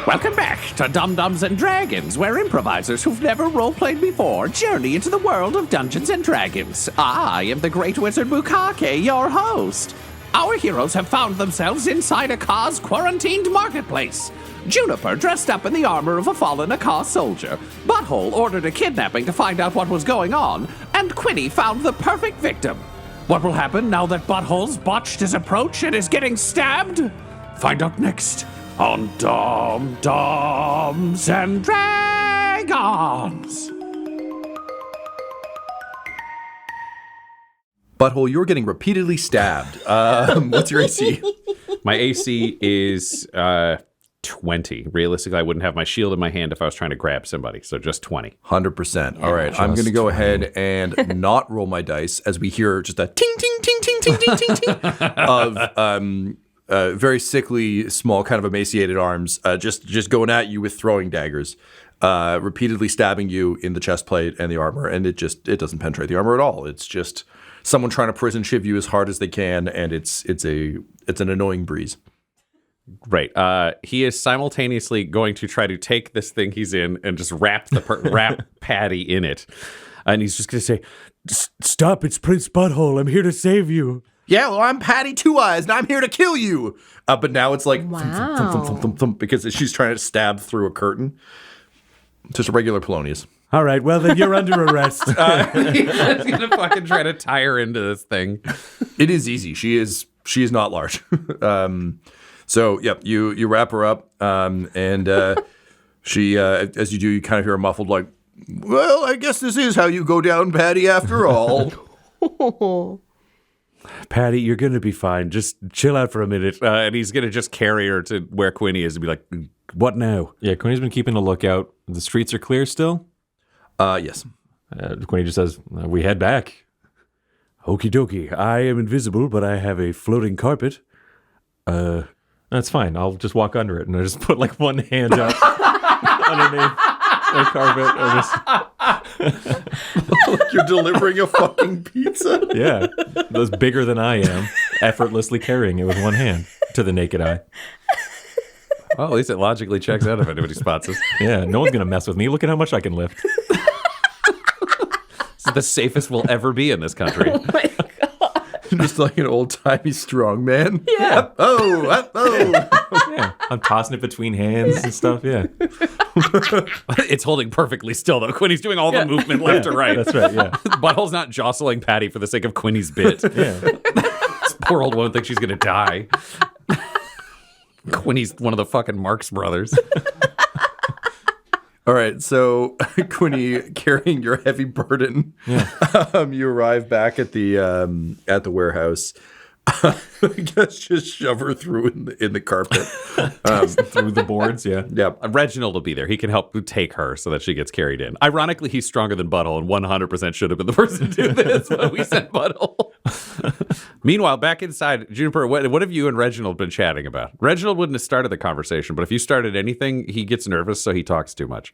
Welcome back to Dum-Dums and Dragons, where improvisers who've never roleplayed before journey into the world of Dungeons and Dragons. I am the Great Wizard Bukake, your host. Our heroes have found themselves inside Akkah's quarantined marketplace. Juniper dressed up in the armor of a fallen Akkah soldier. Butthole ordered a kidnapping to find out what was going on, and Quinny found the perfect victim. What will happen now that Butthole's botched his approach and is getting stabbed? Find out next on Dum-Dums and Dragons. Butthole, you're getting repeatedly stabbed. What's your AC? My AC is 20. Realistically, I wouldn't have my shield in my hand if I was trying to grab somebody, so just 20. 100%. All right, I'm going to go ahead and not roll my dice as we hear just a ting, ting, ting, ting, ting, ting, ting, ting of very sickly, small, kind of emaciated arms just going at you with throwing daggers, repeatedly stabbing you in the chest plate and the armor, and it doesn't penetrate the armor at all. It's just someone trying to prison shiv you as hard as they can, and it's an annoying breeze. Right. He is simultaneously going to try to take this thing he's in and just wrap Patty in it. And he's just going to say, "Stop, it's Prince Butthole. I'm here to save you." Yeah, well, I'm Patty Two Eyes, and I'm here to kill you. But now it's like, thump, thump, thump, thump, thump, thump, because she's trying to stab through a curtain. Just a regular Polonius. All right, well, then you're under arrest. He's going to fucking try to tie her into this thing. It is easy. She is not large. So, yep, you wrap her up, and she, as you do, you kind of hear a muffled like, "Well, I guess this is how you go down, Patty, after all." Patty, you're going to be fine. Just chill out for a minute. And he's going to just carry her to where Quinny is and be like, "What now?" Yeah, Quinny's been keeping a lookout. The streets are clear still? Yes. Quinny just says, "We head back." Okie dokie. I am invisible, but I have a floating carpet. That's fine. I'll just walk under it and I just put like one hand up underneath the carpet. Like you're delivering a fucking pizza. Yeah. That's bigger than I am, effortlessly carrying it with one hand to the naked eye. Well, at least it logically checks out if anybody spots us. Yeah, no one's going to mess with me. Look at how much I can lift. This is the safest we'll ever be in this country. Oh my God. Just like an old-timey strong man. Yeah. Yeah, I'm tossing it between hands and stuff. Yeah. It's holding perfectly still, though. Quinny's doing all the movement left to right. That's right, yeah. Butthole's not jostling Patty for the sake of Quinny's bit. Yeah. This poor old woman thinks she's going to die. Quinny's one of the fucking Marx brothers. All right, so Quinny, carrying your heavy burden, you arrive back at the warehouse. I guess just shove her through in the carpet, Through the boards, yeah. Yep. Reginald will be there. He can help take her so that she gets carried in. Ironically, he's stronger than Butthole and 100% should have been the person to do this, but we sent Butthole. Meanwhile, back inside, Juniper, what have you and Reginald been chatting about? Reginald wouldn't have started the conversation, but if you started anything, he gets nervous, so he talks too much.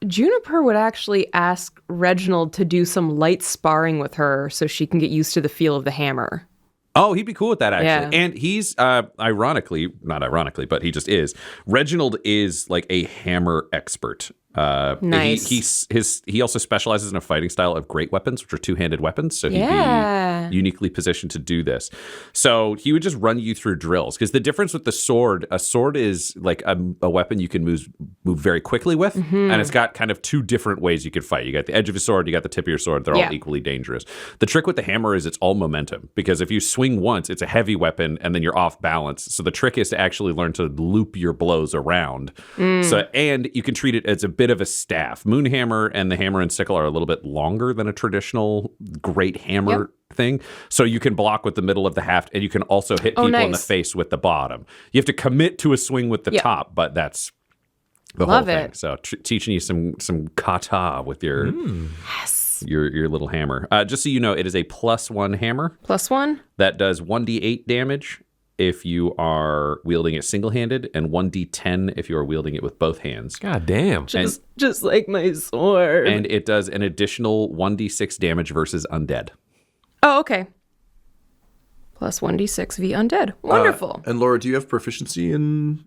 Juniper would actually ask Reginald to do some light sparring with her so she can get used to the feel of the hammer. Oh, he'd be cool with that, actually. Yeah. And he's, not ironically, but he just is. Reginald is like a hammer expert. Nice. He also specializes in a fighting style of great weapons, which are two-handed weapons. So he'd be uniquely positioned to do this. So he would just run you through drills. Because the difference with the sword, a sword is like a weapon you can move very quickly with. Mm-hmm. And it's got kind of two different ways you can fight. You got the edge of your sword, you got the tip of your sword. They're all equally dangerous. The trick with the hammer is it's all momentum. Because if you swing once, it's a heavy weapon and then you're off balance. So the trick is to actually learn to loop your blows around. And you can treat it as a bit of a staff. Moonhammer and the hammer and sickle are a little bit longer than a traditional great hammer thing. So you can block with the middle of the haft and you can also hit people in the face with the bottom. You have to commit to a swing with the top, but that's the whole thing. So teaching you some kata with your your little hammer. Just so you know, it is a +1 hammer. +1? That does 1d8 damage if you are wielding it single-handed, and 1d10 if you are wielding it with both hands. God damn. Just like my sword. And it does an additional 1d6 damage versus undead. Oh, okay. +1d6 v undead. Wonderful. And Laura, do you have proficiency in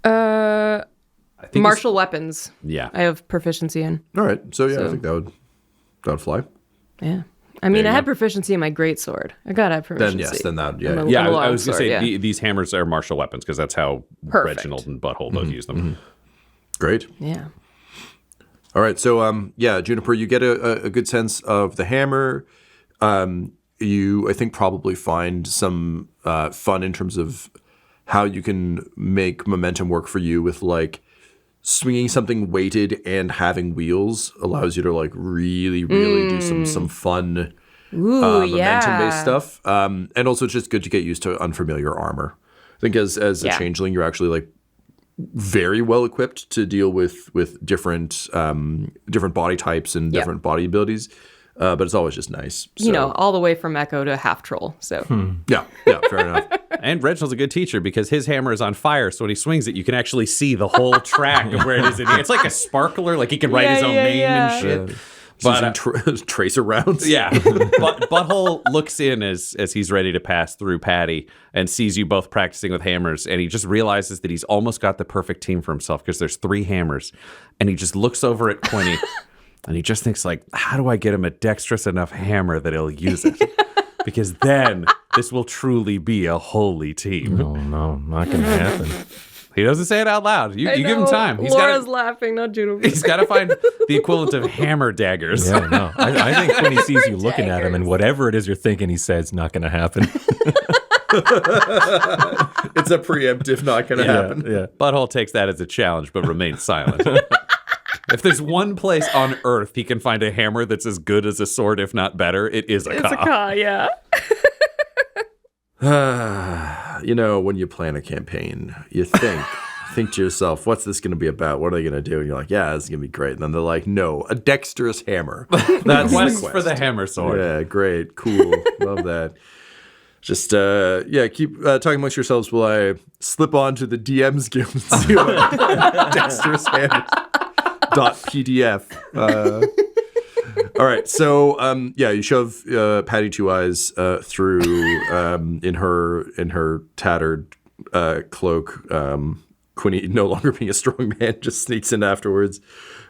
I think Martial weapons. Yeah. I have proficiency in. All right. So I think that would fly. Yeah. I mean, I had proficiency in my greatsword. I gotta have proficiency. Then that, And Yeah, the I was going to longsword, say these hammers are martial weapons because that's how Perfect. Reginald and Butthole both use them. Great. Yeah. All right. So, Juniper, you get a good sense of the hammer. You, I think, probably find some fun in terms of how you can make momentum work for you with like swinging something weighted and having wheels allows you to like really do some fun momentum-based stuff. And also it's just good to get used to unfamiliar armor. I think as a changeling, you're actually like very well equipped to deal with different body types and different body abilities. But it's always just nice. So. All the way from Echo to half troll. So Yeah, fair enough. And Reginald's a good teacher because his hammer is on fire, so when he swings it, you can actually see the whole track of where it is. It's like a sparkler, like he can write his own name and shit. But tracer rounds. Yeah, Butthole looks in as he's ready to pass through Patty and sees you both practicing with hammers, and he just realizes that he's almost got the perfect team for himself because there's 3 hammers, and he just looks over at Quinny, and he just thinks like, how do I get him a dexterous enough hammer that he'll use it? Because then this will truly be a holy team. Oh, no, not going to happen. He doesn't say it out loud. You give him time. Laura's laughing, not Juniper. He's got to find the equivalent of hammer daggers. Yeah, no. I think when he sees you looking at him and whatever it is you're thinking he says not going to happen. It's a preemptive not going to happen. Yeah. Butthole takes that as a challenge, but remains silent. If there's one place on Earth he can find a hammer that's as good as a sword, if not better, it is Akkah. It's Akkah, yeah. When you plan a campaign, you think to yourself, what's this going to be about? What are they going to do? And you're like, yeah, this is going to be great. And then they're like, no, a dexterous hammer. That's Quest the for the hammer sword. Yeah, great. Cool. Love that. Just, keep talking amongst yourselves while I slip on to the DM's Guild and see what dexterous hammers. .pdf. All right, so you shove Patty Two Eyes through in her tattered cloak. Quinny, no longer being a strong man, just sneaks in afterwards.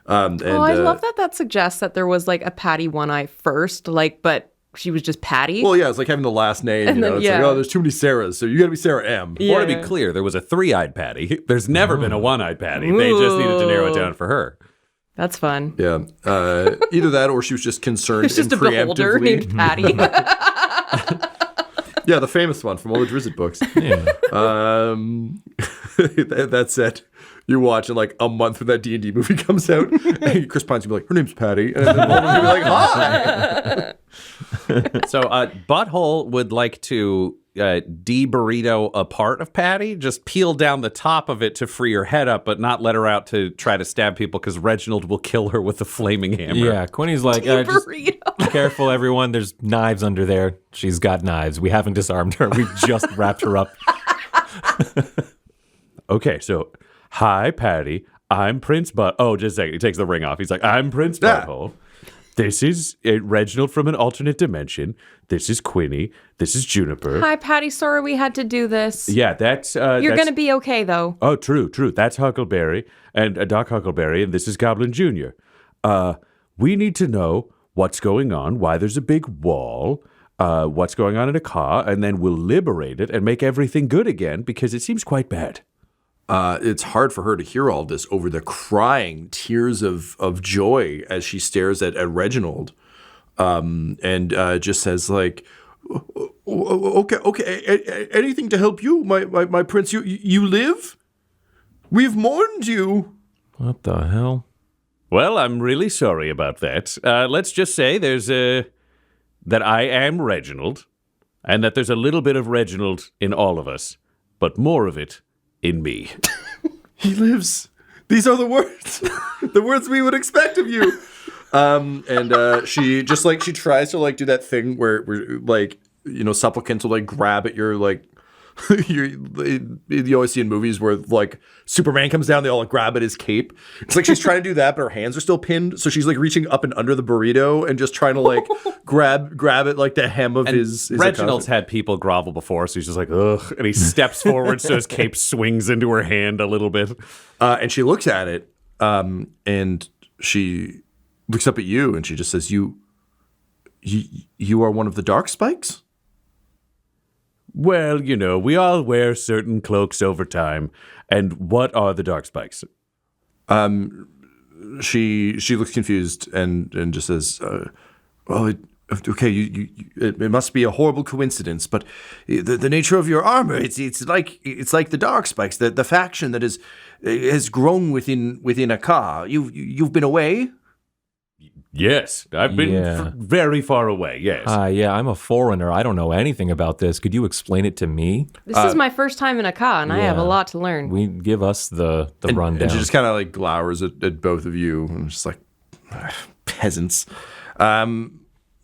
I love that suggests that there was like a Patty One Eye first, but she was just Patty. Well, yeah, it's like having the last name. It's like, there's too many Sarahs, so you got to be Sarah M. Yeah. Or to be clear, there was a 3-eyed Patty. There's never been a 1-eyed Patty. They just needed to narrow it down for her. That's fun. Yeah, either that or she was just concerned. It's just a beholder named Patty. Yeah, the famous one from all the Drizzt books. Yeah. That said, you watch and like a month when that D&D movie comes out, and Chris Pine's gonna be like, her name's Patty, and then Mulder's gonna be like, hi. So Butthole would like to de-burrito a part of Patty, just peel down the top of it to free her head up, but not let her out to try to stab people because Reginald will kill her with a flaming hammer. Yeah, Quinny's like, just be careful, everyone. There's knives under there. She's got knives. We haven't disarmed her. We just wrapped her up. Okay, so, hi, Patty. I'm Prince Oh, just a second. He takes the ring off. He's like, I'm Prince Butthole. This is Reginald from an alternate dimension. This is Quinny. This is Juniper. Hi, Patty. Sorry we had to do this. Yeah, that's... You're going to be okay, though. Oh, true. That's Huckleberry and Doc Huckleberry, and this is Goblin Jr. We need to know what's going on, why there's a big wall, what's going on in Akkah, and then we'll liberate it and make everything good again, because it seems quite bad. It's hard for her to hear all this over the crying tears of joy as she stares at Reginald, and just says like, "Okay, anything to help you, my prince. You live? We've mourned you." What the hell? Well, I'm really sorry about that. Let's just say that I am Reginald, and that there's a little bit of Reginald in all of us, but more of it in me. He lives. These are the words. The words we would expect of you. And she just like, she tries to like do that thing where like, supplicants will like grab at your like you always see in movies where like Superman comes down, they all like grab at his cape. It's like she's trying to do that, but her hands are still pinned, so she's like reaching up and under the burrito and just trying to like grab at like the hem of his Reginald's had people grovel before, so he's just like, ugh, and he steps forward so his cape swings into her hand a little bit. And she looks at it, and she looks up at you, and she just says, You are one of the dark spikes? Well, we all wear certain cloaks over time. And what are the dark spikes? She looks confused and just says, okay, it must be a horrible coincidence, but the nature of your armor, it's like the dark spikes, the faction that has grown within Akkah. You've been away? Yes, I've been very far away, yes. Yeah, I'm a foreigner. I don't know anything about this. Could you explain it to me? This is my first time in Akkah, and I have a lot to learn. Give us the rundown. And she just kind of like glowers at both of you, and just like, peasants.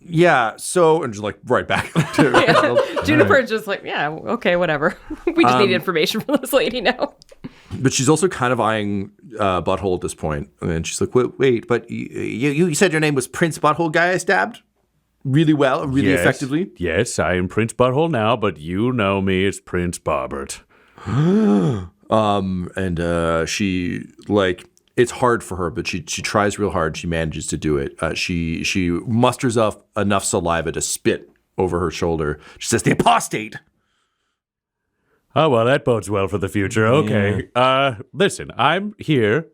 Yeah, so, and just like right back to Juniper's just like, yeah, okay, whatever. We just need information from this lady now. But she's also kind of eyeing Butthole at this point. And she's like, wait, but you said your name was Prince Butthole guy I stabbed? Really well, really effectively? Yes, I am Prince Butthole now, but you know me as Prince Barbert. And she, like, it's hard for her, but she tries real hard. She manages to do it. She musters up enough saliva to spit over her shoulder. She says, the apostate! Oh, well, that bodes well for the future. Okay. Yeah. Listen, I'm here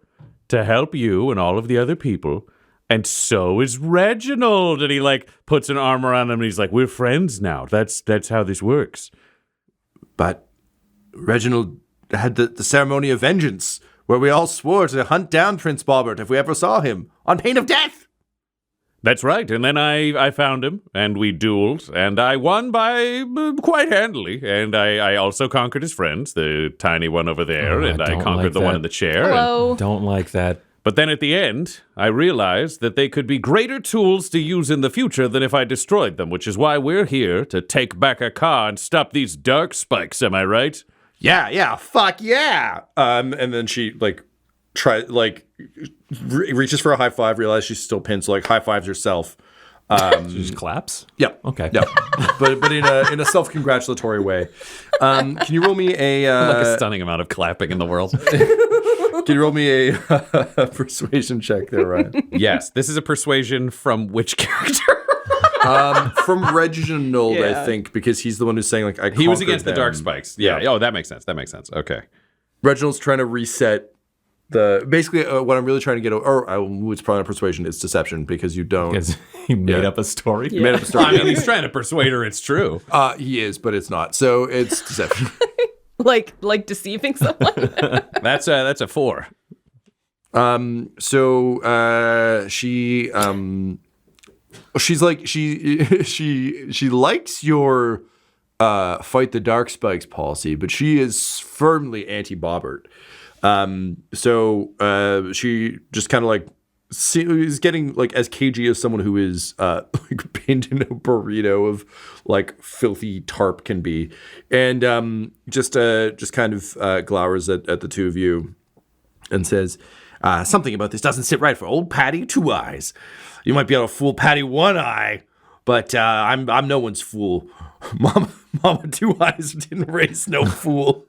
to help you and all of the other people. And so is Reginald. And he like puts an arm around him and he's like, we're friends now. That's how this works. But Reginald had the ceremony of vengeance where we all swore to hunt down Prince Barbert if we ever saw him on pain of death. That's right, and then I found him, and we dueled, and I won by quite handily, and I also conquered his friends, the tiny one over there, and I conquered the one in the chair. Hello. Don't like that. But then at the end, I realized that they could be greater tools to use in the future than if I destroyed them, which is why we're here to take back Akkah and stop these dark spikes, am I right? Yeah, fuck yeah! And then she, like, reaches for a high five, realizes she's still pinned, so like high fives herself. She just claps? Yeah. Okay. Yeah. but in a self-congratulatory way. Can you roll me a like a stunning amount of clapping in the world? Can you roll me a persuasion check there, Ryan? Yes. This is a persuasion from which character? From Reginald, I think, because he's the one who's saying like he was against them. the dark spikes. Yeah. Oh, that makes sense. Okay. Reginald's trying to reset basically what I'm really trying to get over, it's probably not persuasion, it's deception, because you don't. Because he made up a story. He made up a story. I mean, he's trying to persuade her it's true. He is, but it's not. So it's deception. like deceiving someone. That's a 4. She's like she likes your fight the dark spikes policy, but she is firmly anti-Bobbert. So she just kind of like is getting like as cagey as someone who is like pinned in a burrito of like filthy tarp can be, and just kind of glowers at the two of you and says, something about this doesn't sit right for old Patty Two Eyes. You might be able to fool Patty One Eye, but I'm no one's fool. Mama Two Eyes didn't raise no fool.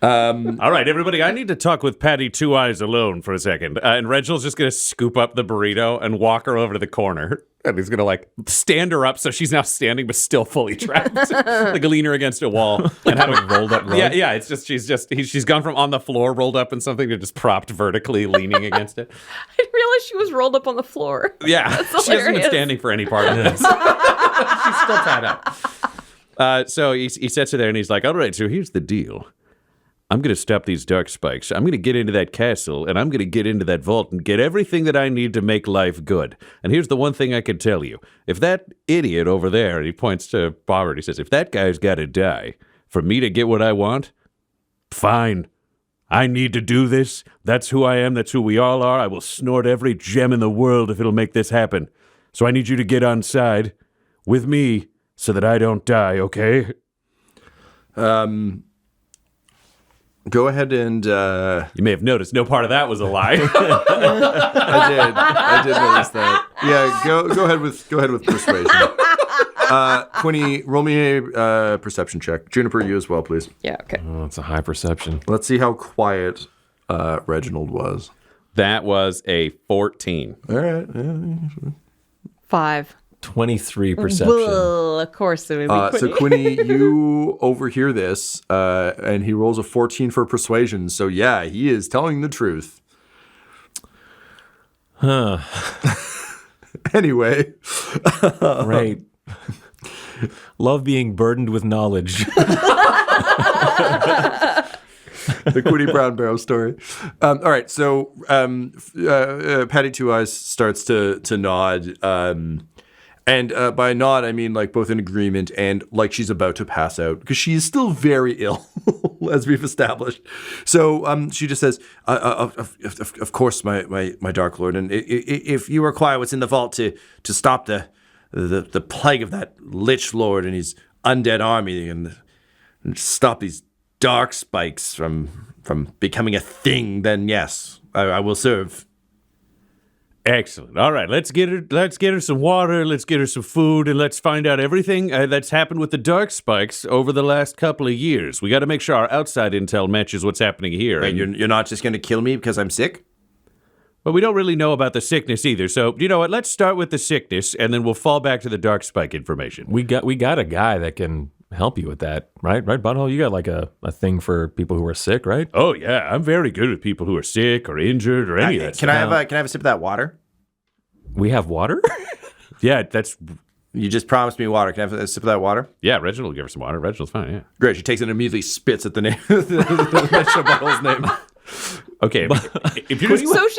All right, everybody, I need to talk with Patty Two Eyes alone for a second. And Reginald's just going to scoop up the burrito and walk her over to the corner. And he's going to, like, stand her up so she's now standing but still fully trapped. Like, lean her against a wall. And have it rolled up. Yeah, it's just, she's gone from on the floor rolled up in something to just propped vertically leaning against it. I didn't realize she was rolled up on the floor. Yeah, That's she hasn't been standing for any part of this. She's still tied up. So he sets her there and he's like, all right, so here's the deal. I'm going to stop these dark spikes. I'm going to get into that castle, and I'm going to get into that vault and get everything that I need to make life good. And here's the one thing I can tell you. If that idiot over there, and he points to Bobbert, he says, if that guy's got to die for me to get what I want, fine. I need to do this. That's who I am. That's who we all are. I will snort every gem in the world if it'll make this happen. So I need you to get on side with me so that I don't die, okay? Go ahead and You may have noticed no part of that was a lie. I did notice that. Yeah, go ahead with persuasion. Quinny, roll me a perception check. Juniper, you as well, please. Yeah, okay. Oh, it's a high perception. Let's see how quiet Reginald was. That was a 14. All right. 5. 23 perception. Well, of course it would be Quinny. So Quinny, you overhear this, and he rolls a 14 for persuasion. So yeah, he is telling the truth. Huh. Anyway. Right. Love being burdened with knowledge. The Quinny Brown Barrow story. All right, so Patty Two Eyes starts to nod. And by nod, I mean like both in agreement and like she's about to pass out because she is still very ill, as we've established. So she just says, "Of course, my Dark Lord, and if you require what's in the vault to stop the plague of that Lich Lord and his undead army and stop these dark spikes from becoming a thing, then yes, I will serve." Excellent. All right, let's get her some water, let's get her some food, and let's find out everything that's happened with the dark spikes over the last couple of years. We got to make sure our outside intel matches what's happening here. And you're not just going to kill me because I'm sick? But we don't really know about the sickness either. So, you know what? Let's start with the sickness, and then we'll fall back to the dark spike information. We got a guy that can help you with that, right? Right, Butthole? You got like a thing for people who are sick, right? Oh, yeah. I'm very good with people who are sick or injured or any of that Can I have a sip of that water? We have water? Yeah, that's... You just promised me water. Can I have a sip of that water? Yeah, Reginald will give her some water. Reginald's fine, yeah. Great. She takes it and immediately spits at the name, the mention of Butthole's name. Okay, if you're So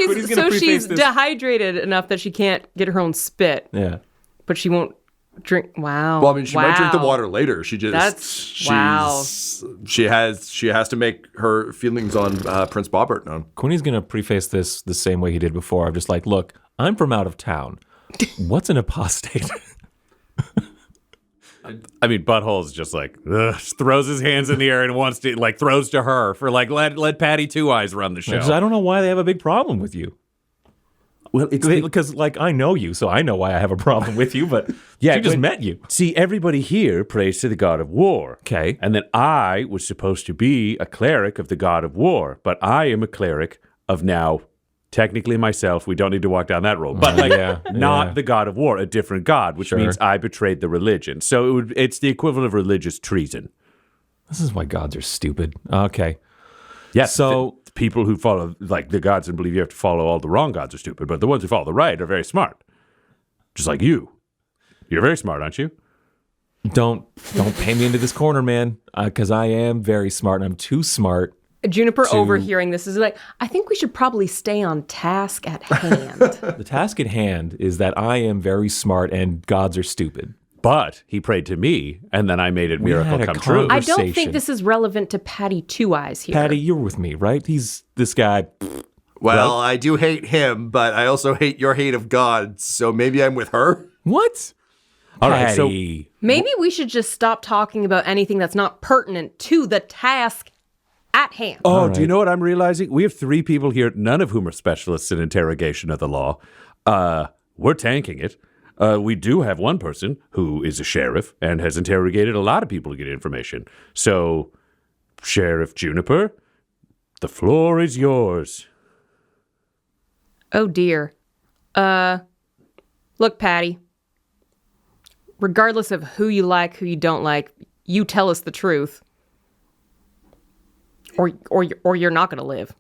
she's dehydrated enough that she can't get her own spit. Yeah. But she won't drink. Wow. Well, I mean, she might drink the water later. She just wow. She has to make her feelings on Prince Bobbert known. Quinny's going to preface this the same way he did before. I'm just like, look, I'm from out of town. What's an apostate? I mean, Butthole's just like, just throws his hands in the air and wants to, like, throws to her for, like, let Patty Two Eyes run the show. I don't know why they have a big problem with you. Well, it's because, like, I know you, so I know why I have a problem with you, but yeah, she just met you. See, everybody here prays to the god of war. Okay. And then I was supposed to be a cleric of the god of war, but I am a cleric of now, technically myself. We don't need to walk down that road. But, not the god of war, a different god, which means I betrayed the religion. So it's the equivalent of religious treason. This is why gods are stupid. Okay. Yeah, so... the people who follow, like, the gods and believe you have to follow all the wrong gods are stupid, but the ones who follow the right are very smart. Just like you. You're very smart, aren't you? Don't pay me into this corner, man, because I am very smart, and I'm too smart. Juniper overhearing this is like, I think we should probably stay on task at hand. The task at hand is that I am very smart and gods are stupid. But he prayed to me, and then I made it miracle come true. I don't think this is relevant to Patty Two Eyes here. Patty, you're with me, right? He's this guy. Well, I do hate him, but I also hate your hate of gods, so maybe I'm with her? What? All right, so maybe we should just stop talking about anything that's not pertinent to the task at hand. Oh, right. Do you know what I'm realizing? We have 3 people here, none of whom are specialists in interrogation of the law. We're tanking it. We do have one person who is a sheriff and has interrogated a lot of people to get information. So, Sheriff Juniper, the floor is yours. Oh, dear. Look, Patty. Regardless of who you like, who you don't like, you tell us the truth. Or you're not going to live.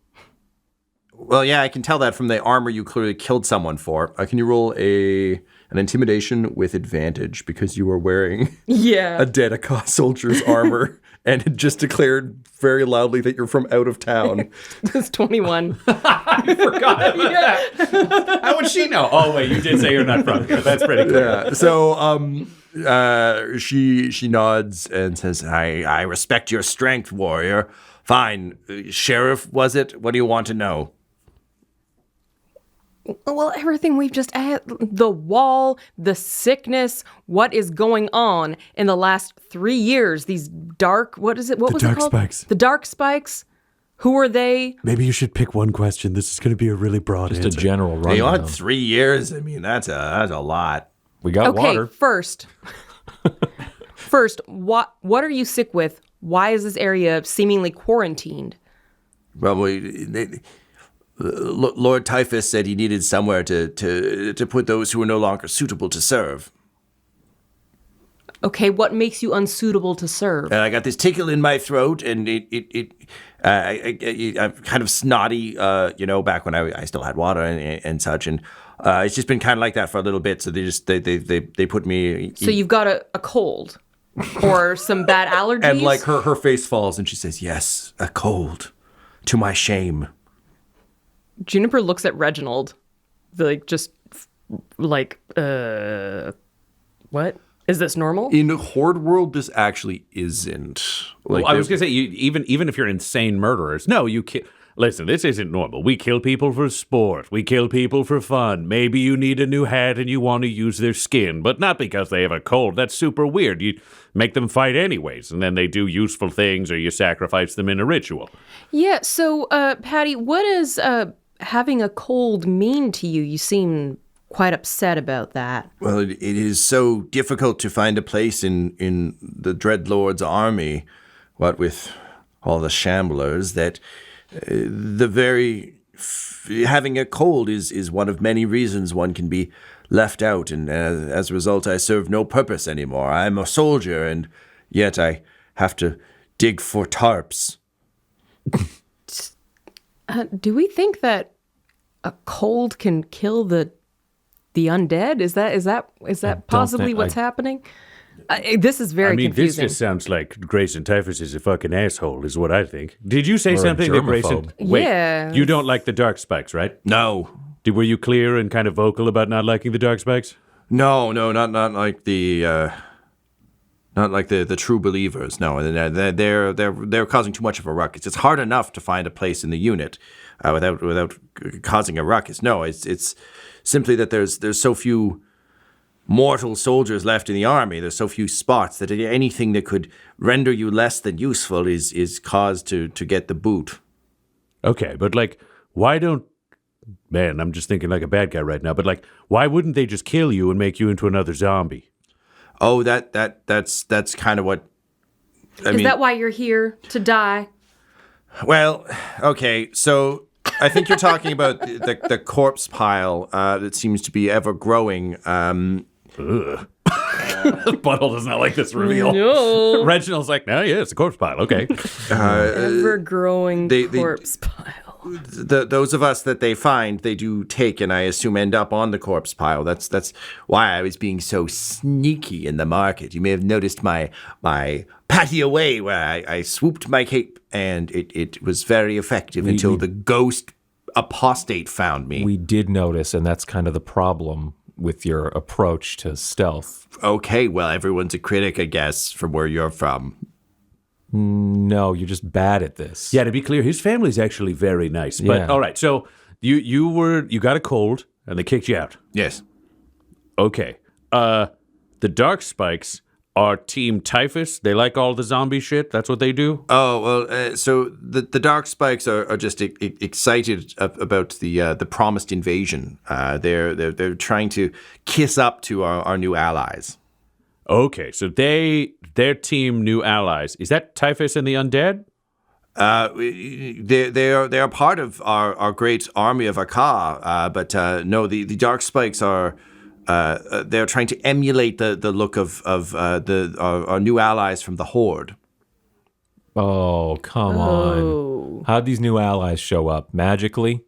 Well, yeah, I can tell that from the armor you clearly killed someone for. Can you roll an intimidation with advantage because you were wearing a dead Akkah soldier's armor and had just declared very loudly that you're from out of town? It's 21. I forgot about that. How would she know? Oh, wait, you did say you're not from here. That's pretty clear. Yeah. So she nods and says, I respect your strength, warrior. Fine. Sheriff, was it? What do you want to know? Well, everything we've just had, the wall, the sickness, what is going on in the last 3 years? These dark, what was it called? Spikes. The dark spikes. Who are they? Maybe you should pick one question. This is going to be a really broad Just answer. a general rundown. Beyond 3 years, I mean, that's a lot. We got water. First, what are you sick with? Why is this area seemingly quarantined? Well, Lord Typhus said he needed somewhere to put those who are no longer suitable to serve. Okay, what makes you unsuitable to serve? And I got this tickle in my throat, and I'm kind of snotty, back when I still had water and such, and it's just been kind of like that for a little bit. So they put me. So you've got a cold or some bad allergies? And like her face falls, and she says, "Yes, a cold, to my shame." Juniper looks at Reginald, what? Is this normal? In Horde world, this actually isn't. Well, I was going to say, even if you're insane murderers, no, you can't. Listen, this isn't normal. We kill people for sport. We kill people for fun. Maybe you need a new hat and you want to use their skin, but not because they have a cold. That's super weird. You make them fight anyways, and then they do useful things, or you sacrifice them in a ritual. Yeah, so, Patty, what does having a cold mean to you? You seem quite upset about that. Well, it is so difficult to find a place in the Dreadlord's army, what with all the shamblers, that having a cold is one of many reasons one can be left out, and as a result, I serve no purpose anymore. I'm a soldier, and yet I have to dig for tarps. Do we think that a cold can kill the undead? Is that possibly what's happening? This is very confusing. This just sounds like Grayson Typhus is a fucking asshole, is what I think. Did you say something that Grayson? Wait, yeah. You don't like the dark spikes, right? No. Were you clear and kind of vocal about not liking the dark spikes? No, not like the true believers. No, they're causing too much of a ruckus. It's hard enough to find a place in the unit without causing a ruckus. No, it's simply that there's so few mortal soldiers left in the army. There's so few spots that anything that could render you less than useful is cause to get the boot. Okay, but why don't... Man, I'm just thinking like a bad guy right now, but why wouldn't they just kill you and make you into another zombie? Oh, that's kind of what... Is that why you're here, to die? Well, okay, so I think you're talking about the corpse pile that seems to be ever growing. Butthole does not like this reveal. No. Reginald's like, no, yeah, it's a corpse pile. Okay. Ever-growing corpse pile. Those of us that they find, they do take, and I assume end up on the corpse pile. That's why I was being so sneaky in the market. You may have noticed my patty away where I swooped my cape, and it was very effective until the ghost apostate found me. We did notice, and that's kind of the problem with your approach to stealth. Okay, well, everyone's a critic, I guess, from where you're from. No, you're just bad at this. Yeah, to be clear, his family's actually very nice. But Yeah. all right, so you got a cold and they kicked you out. Yes. Okay. The dark spikes are Team Typhus. They like all the zombie shit. That's what they do. Oh, well, so the dark spikes are just excited about the promised invasion. They're trying to kiss up to our new allies. Okay, so their team new allies. Is that Typhus and the undead? They are part of our great army of Akkah, but no, the dark spikes are they're trying to emulate the look of our new allies from the Horde. Oh, come on. How'd these new allies show up? Magically?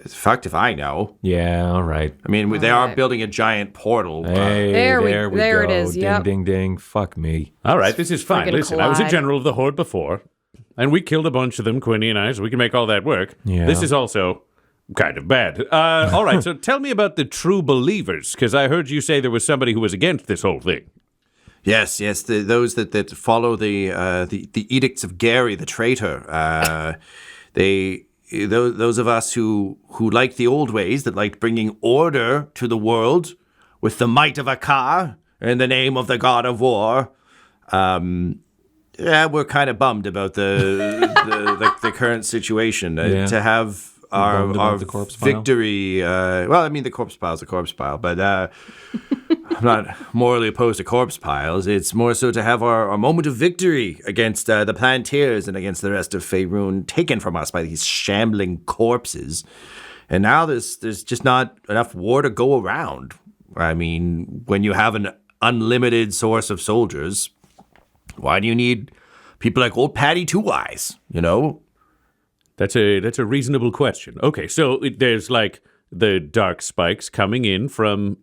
Fucked if I know. Yeah, all right. I mean, they are building a giant portal. Hey, There we go. it is, Ding, yep. ding, ding. Fuck me. All right, this is fine. Friggin' Listen, I was a collide. general of the Horde before, and we killed a bunch of them, Quinny and I, so we can make all that work. Yeah. This is also kind of bad. All right, so tell me about the true believers, because I heard you say there was somebody who was against this whole thing. Yes, those that follow the edicts of Gary the traitor. those of us who like the old ways, that liked bringing order to the world with the might of Akkah in the name of the god of war, we're kind of bummed about the current situation. To have our victory. The corpse pile's a corpse pile, but I'm not morally opposed to corpse piles. It's more so to have our moment of victory against the Planteers and against the rest of Faerun taken from us by these shambling corpses. And now there's just not enough war to go around. I mean, when you have an unlimited source of soldiers, why do you need people like old Patty Two Eyes, you know? That's a reasonable question. Okay, so there's like the dark spikes coming in from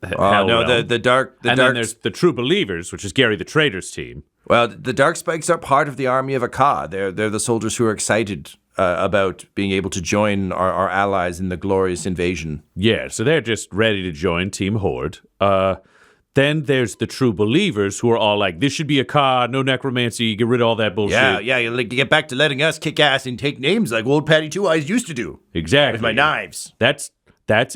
Hell Realm. the dark... then there's the True Believers, which is Gary the Traitor's team. Well, the dark spikes are part of the army of Akkah. They're the soldiers who are excited about being able to join our allies in the glorious invasion. Yeah, so they're just ready to join Team Horde. Then there's the True Believers, who are all like, this should be Akkah, no necromancy, get rid of all that bullshit. Yeah, you get back to letting us kick ass and take names like old Patty Two Eyes used to do. Exactly. With my knives. That's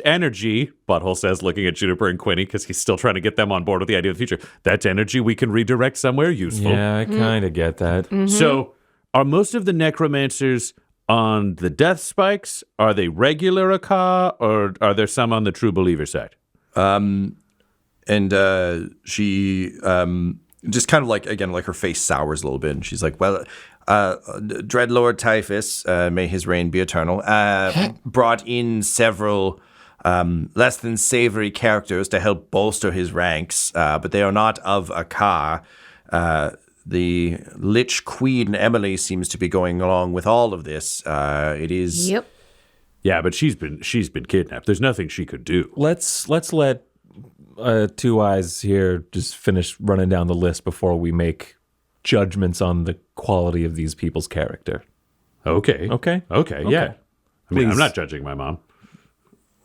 energy, Butthole says, looking at Juniper and Quinny, because he's still trying to get them on board with the idea of the future. That's energy we can redirect somewhere useful. Yeah, I kind of get that. Mm-hmm. So, are most of the necromancers on the death spikes? Are they regular Akkah, or are there some on the True Believer side? And she just kind of like, again, like her face sours a little bit. And she's like, well, Dreadlord Typhus, may his reign be eternal, brought in several less than savory characters to help bolster his ranks, but they are not of Akkah. The Lich Queen Emily seems to be going along with all of this. It is... Yep. Yeah, but she's been kidnapped. There's nothing she could do. Let's let Two Eyes here just finish running down the list before we make judgments on the quality of these people's character. Okay. Okay? Yeah. I mean, Please. I'm not judging my mom.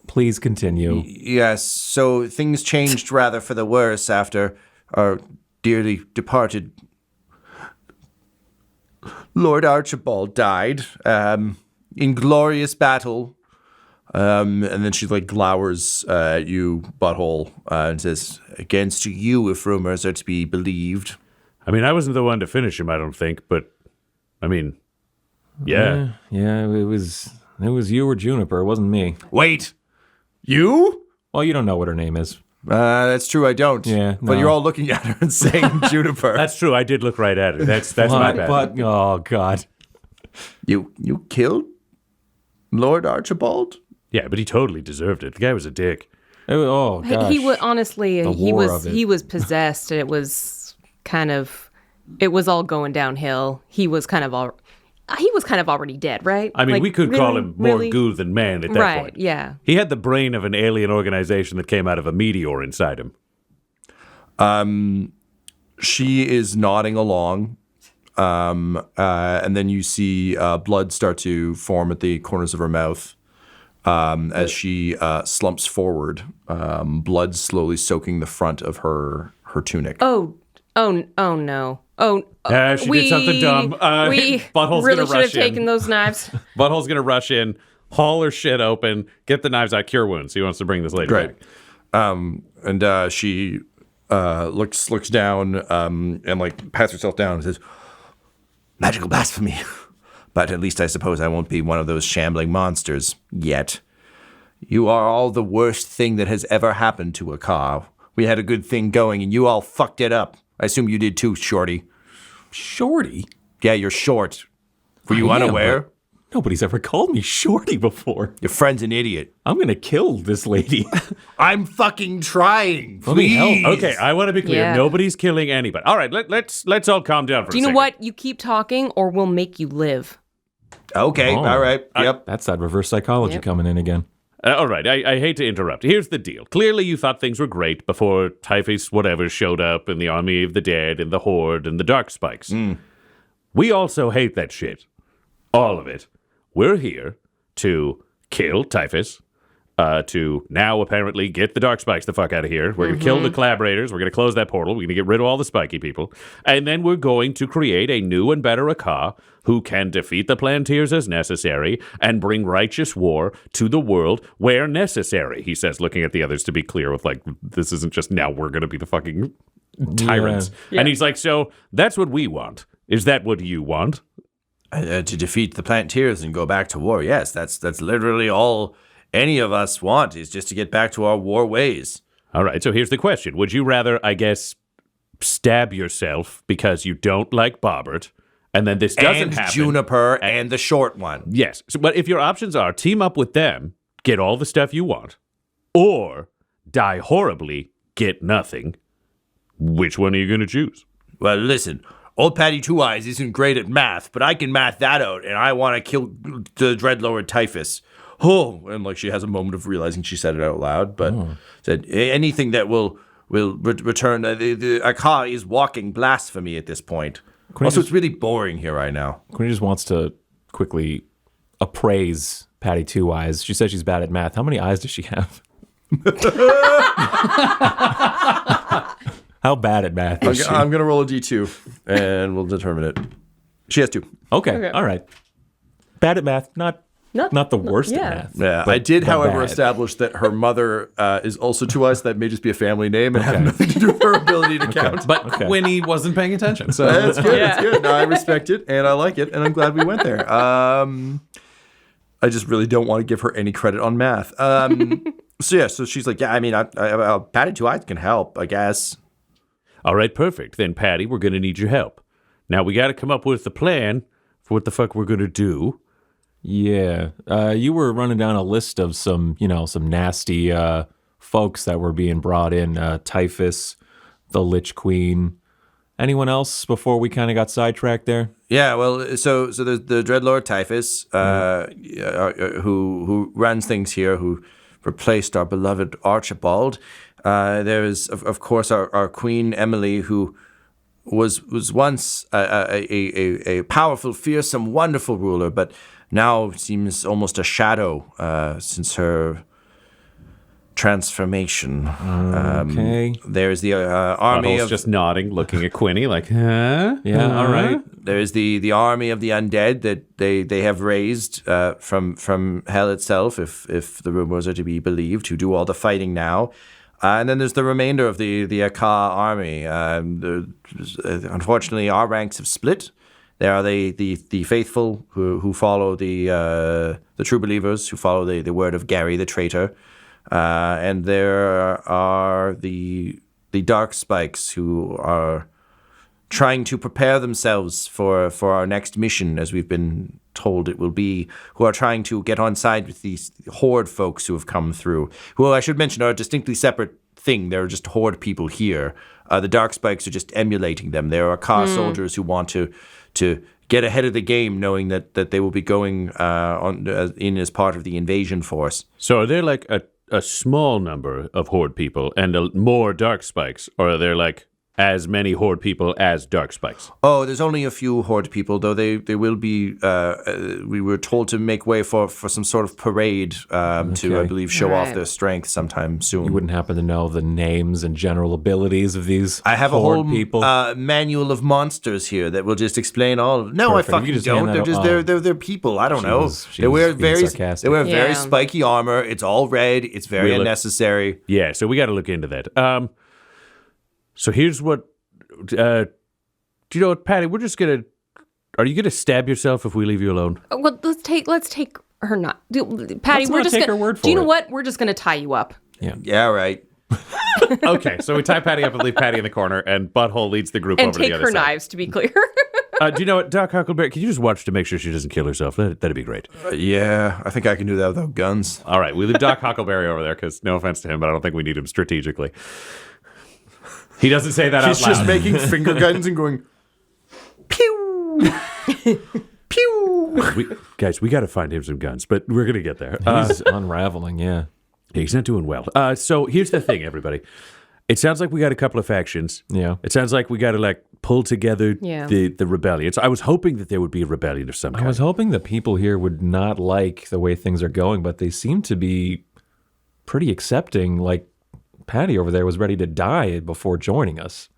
Please continue. Yes, so things changed rather for the worse after our dearly departed Lord Archibald died in glorious battle. And then she like glowers at you, Butthole, and says, against you if rumors are to be believed. I mean, I wasn't the one to finish him, I don't think, but I mean, yeah. Yeah, it was you or Juniper. It wasn't me. Wait, you? Well, you don't know what her name is. That's true, I don't. Yeah, But no. you're all looking at her and saying Juniper. That's true. I did look right at her. That's my bad. But oh god, You killed Lord Archibald? Yeah, but he totally deserved it. The guy was a dick. oh gosh. He was honestly The he war was of it. he was possessed, and it was all going downhill. He was kind of already dead, right? I mean, Like, we could call him more really? goo than man at that Right, point. yeah. He had the brain of an alien organization that came out of a meteor inside him. She is nodding along. And then you see blood start to form at the corners of her mouth as she slumps forward, blood slowly soaking the front of her tunic. Oh no. She did something dumb. We Butthole's really gonna should have rush in. taken those knives. Butthole's going to rush in, haul her shit open, get the knives out, cure wounds. He wants to bring this lady Great. back. And she looks down and like pats herself down and says, magical blasphemy. But at least I suppose I won't be one of those shambling monsters yet. You are all the worst thing that has ever happened to Akkah. We had a good thing going and you all fucked it up. I assume you did too, Shorty. Shorty? Yeah, you're short. Were you I am, unaware? but nobody's ever called me Shorty before. Your friend's an idiot. I'm gonna kill this lady. I'm fucking trying. Let me help. Please. Okay, I want to be clear. Yeah. Nobody's killing anybody. All right, let's all calm down for a Do you know second. what? You keep talking, or we'll make you live. Okay, Oh. all right. Yep. That's that reverse psychology Yep. coming in again. All right, I hate to interrupt. Here's the deal. Clearly you thought things were great before Typhus whatever showed up and the Army of the Dead and the Horde and the Dark Spikes. We also hate that shit. All of it. We're here to kill Typhus, to now apparently get the dark spikes the fuck out of here. We're going to kill the collaborators. We're going to close that portal. We're going to get rid of all the spiky people. And then we're going to create a new and better Akkah who can defeat the Plantiers as necessary and bring righteous war to the world where necessary, he says, looking at the others to be clear with, like, this isn't just now we're going to be the fucking tyrants. Yeah. And he's like, so that's what we want. Is that what you want? To defeat the Plantiers and go back to war. Yes, that's literally all any of us want, is just to get back to our war ways. All right, so here's the question. Would you rather, I guess, stab yourself because you don't like Bobbert, and then this doesn't and happen? Juniper and the short one. Yes, so, but if your options are team up with them, get all the stuff you want, or die horribly, get nothing, which one are you going to choose? Well, listen, old Patty Two Eyes isn't great at math, but I can math that out, and I want to kill the Dreadlord Typhus. Oh, and like she has a moment of realizing she said it out loud, but said anything that will return. The Akkah is walking blasphemy at this point. Also, it's really boring here right now. Quinny just wants to quickly appraise Patty Two Eyes. She says she's bad at math. How many eyes does she have? How bad at math is she? I'm going to roll a D2, and we'll determine it. She has 2. Okay, all right. Bad at math, not the worst at math. Yeah, but- I did, but however, bad. establish that her mother is also Two Eyes. That may just be a family name and have nothing to do with her ability to count. But Quinny wasn't paying attention. So That's good. That's good. No, I respect it, and I like it, and I'm glad we went there. I just really don't want to give her any credit on math. So she's like, yeah, I mean, Patty Two Eyes can help, I guess. All right, perfect. Then, Patty, we're going to need your help. Now, we got to come up with a plan for what the fuck we're going to do. Yeah, you were running down a list of some nasty folks that were being brought in. Typhus, the Lich Queen. Anyone else before we kind of got sidetracked there? Yeah, well, so there's the Dreadlord Typhus, who runs things here, who replaced our beloved Archibald. There is, of course, our Queen Emily, who was once a powerful, fearsome, wonderful ruler, but now seems almost a shadow since her transformation. Okay. There's the army Butthole's of just nodding, looking at Quinny like, huh? Yeah, all right. There's the army of the undead that they have raised from hell itself, if the rumors are to be believed, who do all the fighting now. And then there's the remainder of the Akkah army. Unfortunately, our ranks have split. There are the faithful who follow the true believers, who follow the word of Gary the traitor. And there are the dark spikes who are trying to prepare themselves for our next mission, as we've been told it will be, who are trying to get on side with these horde folks who have come through, who I should mention are a distinctly separate thing. They're just horde people here. The dark spikes are just emulating them. There are Akkah soldiers who want to get ahead of the game, knowing that they will be going in as part of the invasion force. So are there like a small number of horde people and more dark spikes, or are there like as many horde people as dark spikes? Oh, there's only a few horde people, though they will be, we were told to make way for some sort of parade to, I believe, show off their strength sometime soon. You wouldn't happen to know the names and general abilities of these I have horde a whole people? manual of monsters here that will just explain all of them. No, Perfect. I You fucking just don't. hand They're that just out. they're people. I don't know. She They was wear being very sarcastic. very spiky armor. It's all red. It's very Really? unnecessary. Yeah, so we got to look into that. So here's what, do you know what, Patty, are you going to stab yourself if we leave you alone? Well, let's take her not. Patty, Let's we're not just take gonna, her word for do you know it. what? We're just gonna tie you up. Yeah, right. Okay, so we tie Patty up and leave Patty in the corner, and Butthole leads the group And over to the take other her side. knives, to be clear. Do you know what, Doc Huckleberry, can you just watch to make sure she doesn't kill herself? That'd be great. Yeah, I think I can do that without guns. All right, we leave Doc Huckleberry over there, because no offense to him, but I don't think we need him strategically. He doesn't say that He's out loud. just making finger guns and going, pew, pew. Guys, we got to find him some guns, but we're going to get there. He's unraveling, yeah. He's not doing well. So here's the thing, everybody. It sounds like we got a couple of factions. Yeah. It sounds like we got to like pull together Yeah. the rebellion. So I was hoping that there would be a rebellion of some kind. I was hoping that people here would not like the way things are going, but they seem to be pretty accepting. Like, Patty over there was ready to die before joining us.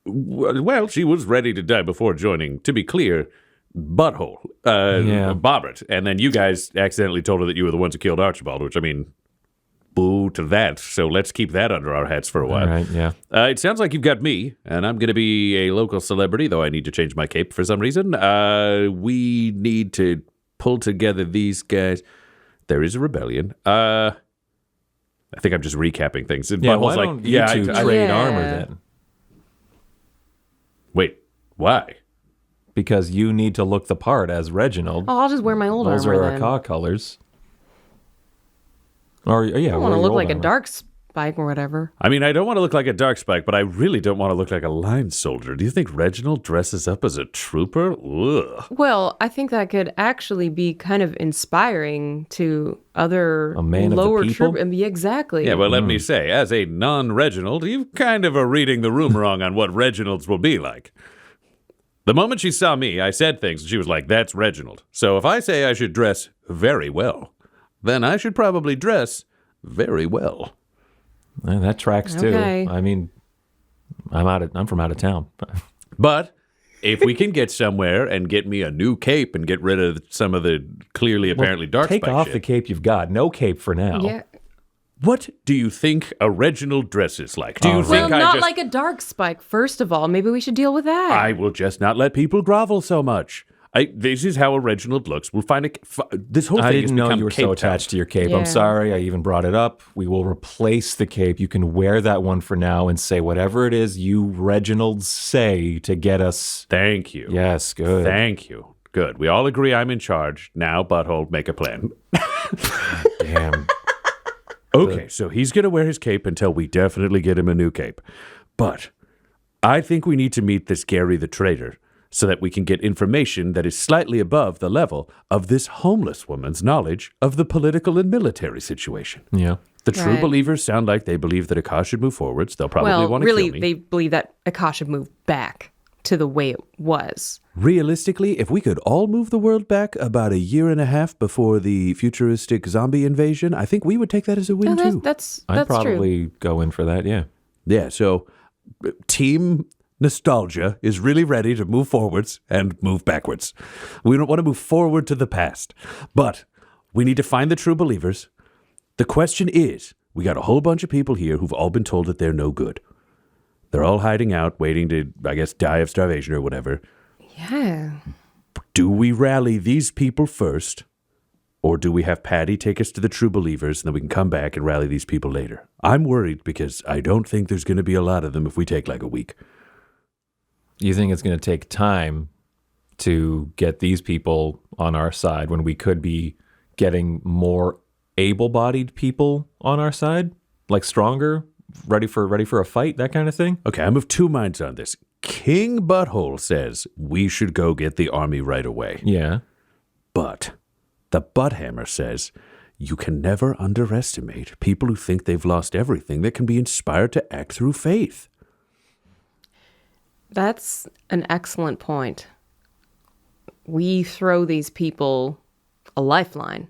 Well, she was ready to die before joining. To be clear, Butthole, Bobert, and then you guys accidentally told her that you were the ones who killed Archibald, which, I mean, boo to that. So let's keep that under our hats for a while. All right, yeah. It sounds like you've got me, and I'm going to be a local celebrity, though I need to change my cape for some reason. We need to pull together these guys. There is a rebellion. I think I'm just recapping things. And Yeah, why don't you two trade armor then? Wait, why? Because you need to look the part as Reginald. Oh, I'll just wear my old Those armor are then. Akkah colors. Or yeah, I don't want to look like a dark spike or whatever. I mean, I don't want to look like a dark spike, but I really don't want to look like a line soldier. Do you think Reginald dresses up as a trooper? Ugh. Well, I think that could actually be kind of inspiring to other A man of the lower people? troop. Yeah, exactly. Yeah, well, let me say, as a non-Reginald, you kind of are reading the room wrong on what Reginald's will be like. The moment she saw me, I said things, and she was like, that's Reginald. So if I say I should dress very well, then I should probably dress very well. That tracks too. Okay. I mean, I'm from out of town. But if we can get somewhere and get me a new cape and get rid of some of the clearly apparently dark Take spike off shit. the cape you've got. No cape for now. Yeah. What do you think a Reginald dresses like? Do you Well, think I not just... like a dark spike, first of all. Maybe we should deal with that. I will just not let people grovel so much. This is how a Reginald looks. We'll find this whole thing I has didn't know become you were cape so attached to your cape. Yeah. I'm sorry. I even brought it up. We will replace the cape. You can wear that one for now and say whatever it is you Reginalds say to get us. Thank you. Yes, good. Thank you. Good. We all agree I'm in charge. Now, Butthole, make a plan. Damn. Okay, so he's going to wear his cape until we definitely get him a new cape. But I think we need to meet this Gary the Traitor so that we can get information that is slightly above the level of this homeless woman's knowledge of the political and military situation. Yeah. The true Right. believers sound like they believe that Akkah should move forwards. They'll probably well, want to really, kill me. they believe that Akkah should move back to the way it was. Realistically, if we could all move the world back about a year and a half before the futuristic zombie invasion, I think we would take that as a win, No, too. that's I'd true. probably go in for that, yeah. Yeah, so Team Nostalgia is really ready to move forwards and move backwards. We don't want to move forward to the past, but we need to find the true believers. The question is, we got a whole bunch of people here who've all been told that they're no good. They're all hiding out, waiting to, I guess, die of starvation or whatever. Yeah. Do we rally these people first, or do we have Patty take us to the true believers and then we can come back and rally these people later? I'm worried because I don't think there's going to be a lot of them if we take like a week. You think it's going to take time to get these people on our side when we could be getting more able-bodied people on our side? Like stronger, ready for a fight, that kind of thing? Okay, I'm of two minds on this. King Butthole says we should go get the army right away. Yeah. But the Butthammer says you can never underestimate people who think they've lost everything that can be inspired to act through faith. That's an excellent point. We throw these people a lifeline.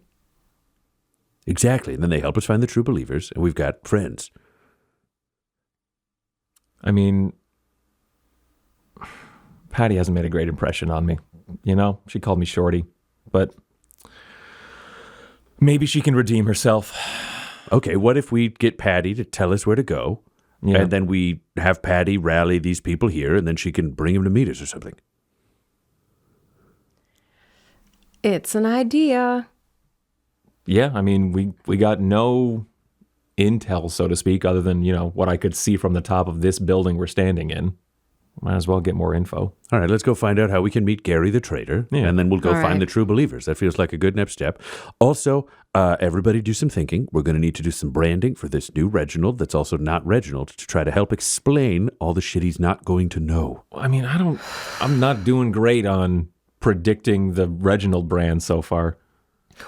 Exactly, and then they help us find the true believers, and we've got friends. I mean, Patty hasn't made a great impression on me. You know, she called me Shorty, but maybe she can redeem herself. Okay, what if we get Patty to tell us where to go, Yeah. and then we have Patty rally these people here, and then she can bring them to meet us or something? It's an idea. Yeah, I mean, we got no intel, so to speak, other than, you know, what I could see from the top of this building we're standing in. Might as well get more info. All right, let's go find out how we can meet Gary the Traitor, Yeah. and then we'll go All find right. the true believers. That feels like a good next step. Also, everybody do some thinking. We're going to need to do some branding for this new Reginald that's also not Reginald to try to help explain all the shit he's not going to know. I mean, I'm not doing great on predicting the Reginald brand so far.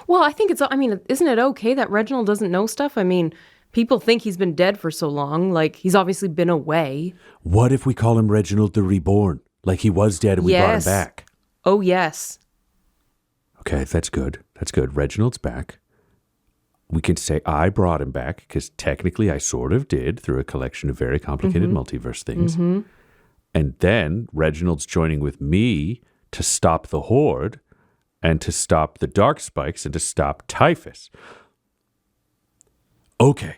Well, I think isn't it okay that Reginald doesn't know stuff? I mean, people think he's been dead for so long. Like, he's obviously been away. What if we call him Reginald the Reborn? Like he was dead and we brought him Yes. back. Oh, yes. Okay, that's good. That's good. Reginald's back. we can say I brought him back because technically I sort of did through a collection of very complicated multiverse things. And then Reginald's joining with me to stop the Horde and to stop the Dark Spikes and to stop Typhus. Okay,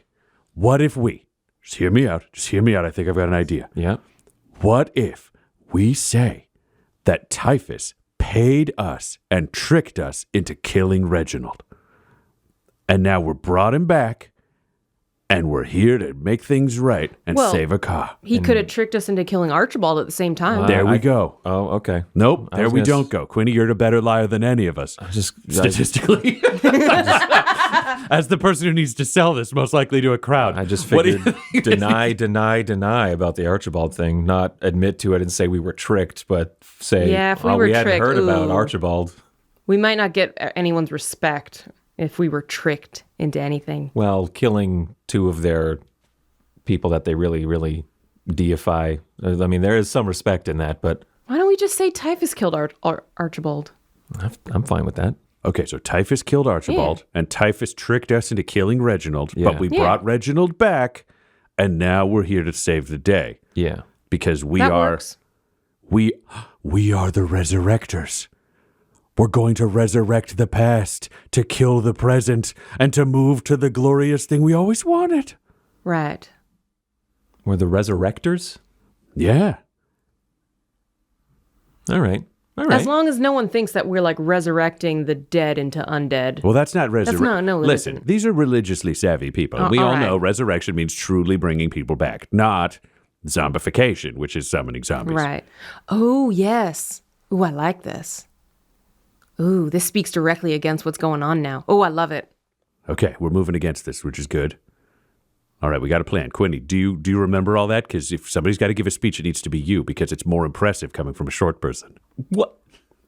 what if we, just hear me out, I think I've got an idea. Yeah. What if we say that Typhus paid us and tricked us into killing Reginald? And now we're brought him back, and we're here to make things right and save Akkah. He could have tricked us into killing Archibald at the same time. There we go. Oh, okay. Nope, there we don't go. Quinny, you're a better liar than any of us. Statistically. As the person who needs to sell this most likely to a crowd. I just figured deny about the Archibald thing, not admit to it and say we were tricked, but say, if we were hadn't tricked, heard about Archibald. We might not get anyone's respect if we were tricked into anything. Well, killing two of their people that they really, really deify. I mean, there is some respect in that, but... Why don't we just say Typhus killed Archibald? I'm fine with that. Okay, so Typhus killed Archibald, and Typhus tricked us into killing Reginald, but we brought Reginald back, and now we're here to save the day. Yeah. Because we That are... works. We are the Resurrectors. We're going to resurrect the past, to kill the present, and to move to the glorious thing we always wanted. Right. We're the Resurrectors? Yeah. All right. As long as no one thinks that we're like resurrecting the dead into undead. Well, that's not resurrection. No, listen, isn't. these are religiously savvy people. We all know resurrection means truly bringing people back, not zombification, which is summoning zombies. Right. Oh, yes. Ooh, I like this. Ooh, this speaks directly against what's going on now. Oh, I love it. Okay, we're moving against this, which is good. All right, we got a plan. Quinny, do you remember all that? Because if somebody's got to give a speech, it needs to be you, because it's more impressive coming from a short person. What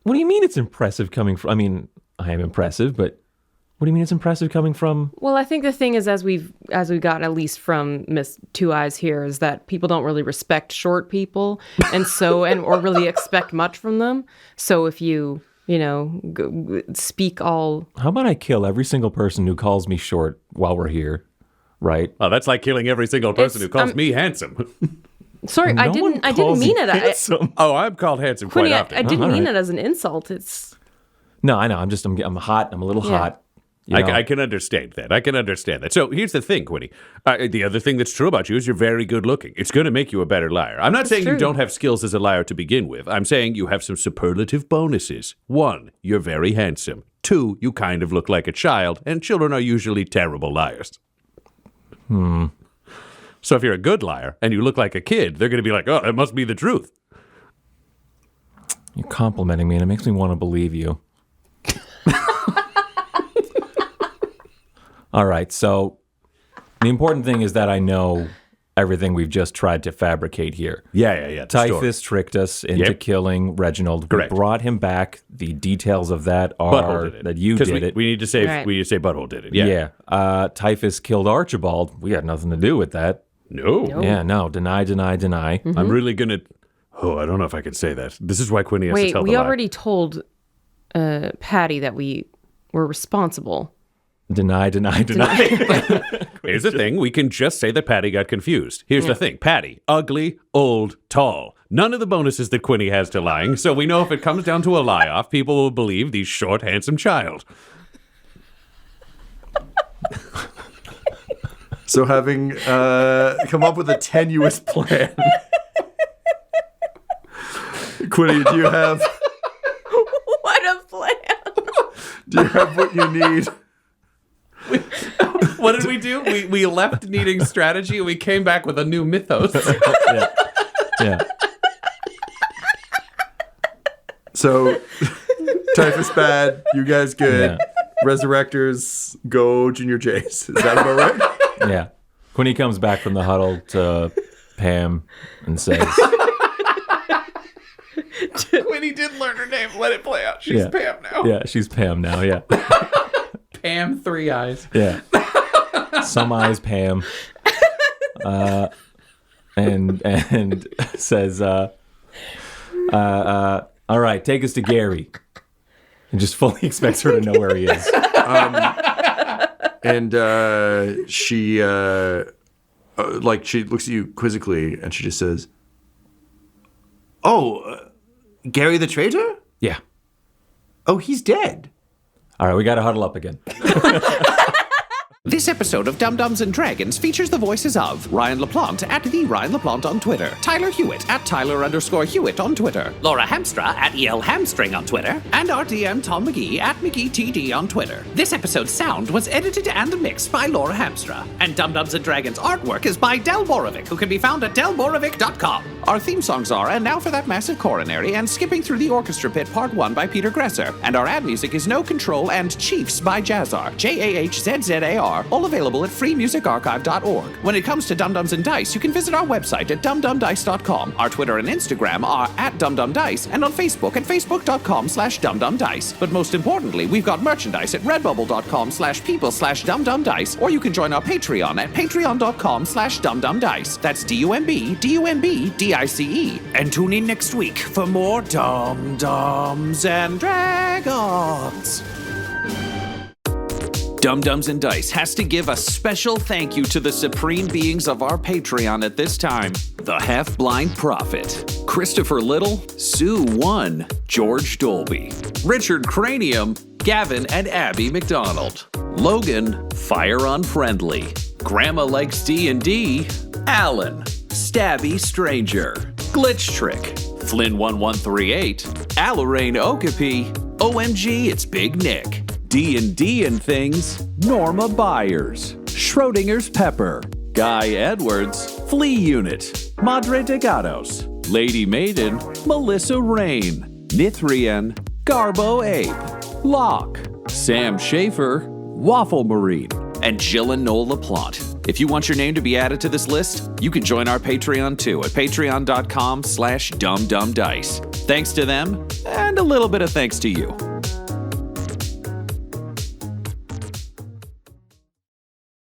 do you mean it's impressive coming from... I mean, I am impressive, but what do you mean it's impressive coming from... Well, I think the thing is, as we got at least from Miss Two Eyes here, is that people don't really respect short people, and or really expect much from them. So if you speak all... How about I kill every single person who calls me short while we're here, right? Oh, that's like killing every single person who calls me handsome. Sorry, I didn't mean it. I'm called handsome Quinny, quite often. I didn't mean it as an insult. It's... No, I know. I'm hot. I'm a little hot. I can understand that. So here's the thing, Quinny. The other thing that's true about you is you're very good looking. It's going to make you a better liar. I'm not saying you don't have skills as a liar to begin with. I'm saying you have some superlative bonuses. 1, you're very handsome. 2, you kind of look like a child, and children are usually terrible liars. So if you're a good liar and you look like a kid, they're going to be like, oh, it must be the truth. You're complimenting me, and it makes me want to believe you. All right, so the important thing is that I know everything we've just tried to fabricate here. Yeah. Typhus tricked us into killing Reginald. Correct. We brought him back. The details of that are that you did it. We need to say Butthole did it. Yeah. Typhus killed Archibald. We had nothing to do with that. No. Yeah, no. Deny. Mm-hmm. I'm really going to... Oh, I don't know if I can say that. This is why Quinny has to tell the lie. We already told Patty that we were responsible. Deny. Here's the thing. We can just say that Patty got confused. Here's the thing. Patty, ugly, old, tall. None of the bonuses that Quinny has to lying, so we know if it comes down to a lie-off, people will believe the short, handsome child. So having come up with a tenuous plan, Quinny, do you have... What a plan! Do you have what you need? What did we do? We left needing strategy and we came back with a new mythos. Yeah. So, Typhus bad, you guys good. Yeah. Resurrectors, go Junior Jays. Is that about right? Yeah. Quinny comes back from the huddle to Pam and says... Quinny did learn her name. Let it play out. She's Pam now. Yeah, she's Pam now, yeah. Pam, 3 eyes. Yeah. Some eyes, Pam. And says, all right, take us to Gary. And just fully expects her to know where he is. And she looks at you quizzically, and she just says, "Oh, Gary the traitor? Yeah. Oh, he's dead." All right, we got to huddle up again. This episode of Dum-Dums and Dragons features the voices of Ryan LaPlante at the Ryan LaPlante on Twitter, Tyler Hewitt at Tyler_Hewitt on Twitter, Laura Hamstra at EL Hamstring on Twitter, and our DM Tom McGee at McGeeTD on Twitter. This episode's sound was edited and mixed by Laura Hamstra, and Dum-Dums and Dragons artwork is by Del Borovic, who can be found at delborovic.com. Our theme songs are And Now for That Massive Coronary and Skipping Through the Orchestra Pit Part 1 by Peter Gresser, and our ad music is No Control and Chiefs by Jazzar, JAHZZAR, all available at freemusicarchive.org. When it comes to Dum-Dums and Dice, you can visit our website at dumdumdice.com. Our Twitter and Instagram are at dumdumdice, and on Facebook at facebook.com/dumdumdice. But most importantly, we've got merchandise at redbubble.com/people/dumdumdice, or you can join our Patreon at patreon.com/dumdumdice. That's DUMBDICE. And tune in next week for more Dum-Dums and Dragons. Dum-Dums and Dice has to give a special thank you to the supreme beings of our Patreon at this time. The Half-Blind Prophet, Christopher Little, Sue One, George Dolby, Richard Cranium, Gavin and Abby McDonald, Logan, Fire Unfriendly, Grandma Likes D&D, Alan, Stabby Stranger, Glitch Trick, Flynn1138, Alarain Okapi, OMG It's Big Nick, D&D and Things, Norma Byers, Schrodinger's Pepper, Guy Edwards, Flea Unit, Madre de Gatos, Lady Maiden, Melissa Rain, Nithrian, Garbo Ape, Locke, Sam Schaefer, Waffle Marine, and Jill and Noel LaPlante. If you want your name to be added to this list, you can join our Patreon too at patreon.com/dumdumdice. Thanks to them, and a little bit of thanks to you.